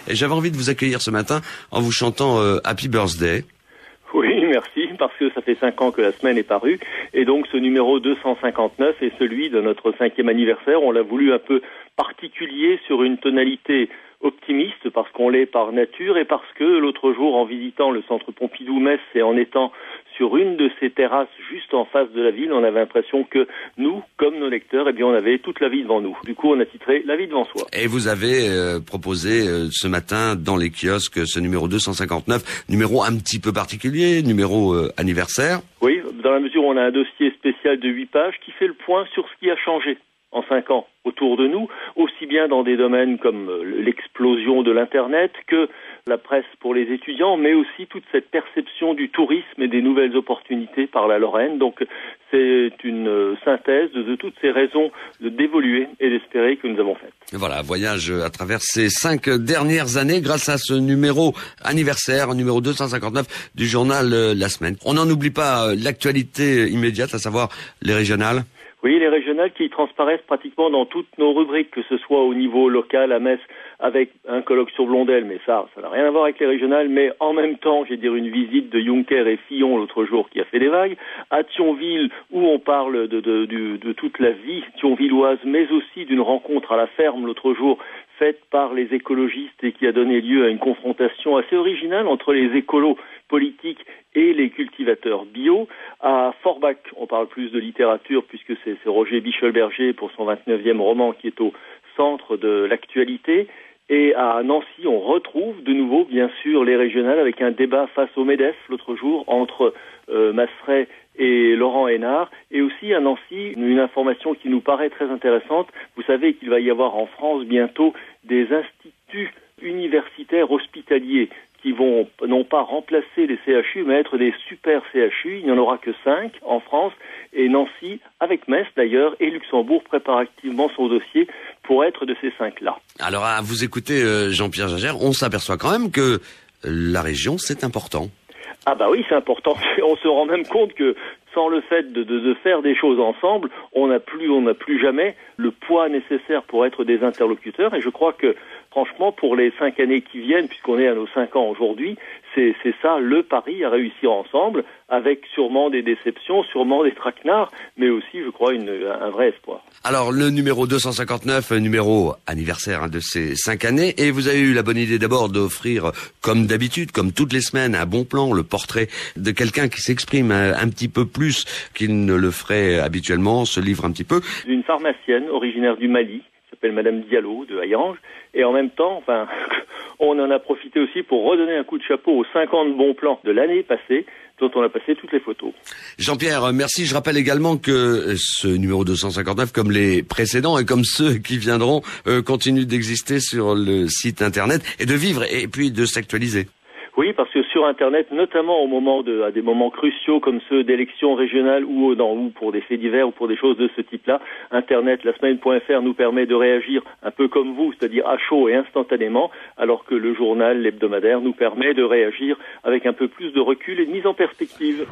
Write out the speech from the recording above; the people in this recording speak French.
Et j'avais envie de vous accueillir ce matin en vous chantant Happy Birthday. Oui, merci, parce que ça fait 5 ans que la semaine est parue, et donc ce numéro 259 est celui de notre 5e anniversaire. On l'a voulu un peu particulier sur une tonalité optimiste, parce qu'on l'est par nature, et parce que l'autre jour, en visitant le centre Pompidou-Metz et en étant sur une de ces terrasses juste en face de la ville, on avait l'impression que nous, comme nos lecteurs, eh bien, on avait toute la vie devant nous. Du coup, on a titré La vie devant soi. Et vous avez proposé ce matin dans les kiosques ce numéro 259, numéro un petit peu particulier, numéro anniversaire. Oui, dans la mesure où on a un dossier spécial de 8 pages qui fait le point sur ce qui a changé en 5 ans autour de nous, aussi bien dans des domaines comme l'explosion de l'Internet que la presse pour les étudiants, mais aussi toute cette perception du tourisme et des nouvelles opportunités par la Lorraine. Donc c'est une synthèse de toutes ces raisons d'évoluer et d'espérer que nous avons faites. Voilà, voyage à travers ces 5 dernières années grâce à ce numéro anniversaire, numéro 259 du journal La Semaine. On n'en oublie pas l'actualité immédiate, à savoir les régionales. Oui, les régionales qui transparaissent pratiquement dans toutes nos rubriques, que ce soit au niveau local à Metz avec un colloque sur Blondel, mais ça n'a rien à voir avec les régionales, mais en même temps, j'ai dire une visite de Juncker et Fillon l'autre jour qui a fait des vagues, à Thionville où on parle de toute la vie thionvilloise, mais aussi d'une rencontre à la ferme l'autre jour faite par les écologistes et qui a donné lieu à une confrontation assez originale entre les écolos politiques et les cultivateurs bio. À Forbach, on parle plus de littérature puisque c'est Roger Bichelberger pour son 29e roman qui est au centre de l'actualité. Et à Nancy, on retrouve de nouveau, bien sûr, les régionales avec un débat face au MEDEF l'autre jour entre Masseray et Laurent Hénard. Et aussi à Nancy, une information qui nous paraît très intéressante. Vous savez qu'il va y avoir en France bientôt des instituts universitaires hospitaliers qui vont non pas remplacer les CHU, mais être des super CHU. Il n'y en aura que 5 en France. Et Nancy, avec Metz d'ailleurs, et Luxembourg, prépare activement son dossier pour être de ces 5-là. Alors, à vous écouter, Jean-Pierre Gingère, on s'aperçoit quand même que la région, c'est important. Ah bah oui, c'est important. On se rend même compte que sans le fait de faire des choses ensemble, on n'a plus jamais le poids nécessaire pour être des interlocuteurs. Et je crois que, franchement, pour les 5 années qui viennent, puisqu'on est à nos 5 ans aujourd'hui, c'est ça le pari à réussir ensemble, avec sûrement des déceptions, sûrement des traquenards, mais aussi, je crois, un vrai espoir. Alors, le numéro 259, numéro anniversaire de ces 5 années, et vous avez eu la bonne idée d'abord d'offrir, comme d'habitude, comme toutes les semaines, un bon plan, le portrait de quelqu'un qui s'exprime un petit peu plus qu'il ne le ferait habituellement, se livre un petit peu. Une pharmacienne originaire du Mali, qui s'appelle Madame Diallo de Hayange, et en même temps, on en a profité aussi pour redonner un coup de chapeau aux 50 bons plans de l'année passée, dont on a passé toutes les photos. Jean-Pierre, merci. Je rappelle également que ce numéro 259, comme les précédents et comme ceux qui viendront, continue d'exister sur le site internet et de vivre et puis de s'actualiser. Oui, parce que sur Internet, notamment à des moments cruciaux comme ceux d'élections régionales ou pour des faits divers ou pour des choses de ce type-là, Internet, lasemaine.fr nous permet de réagir un peu comme vous, c'est-à-dire à chaud et instantanément, alors que le journal, l'hebdomadaire, nous permet de réagir avec un peu plus de recul et de mise en perspective.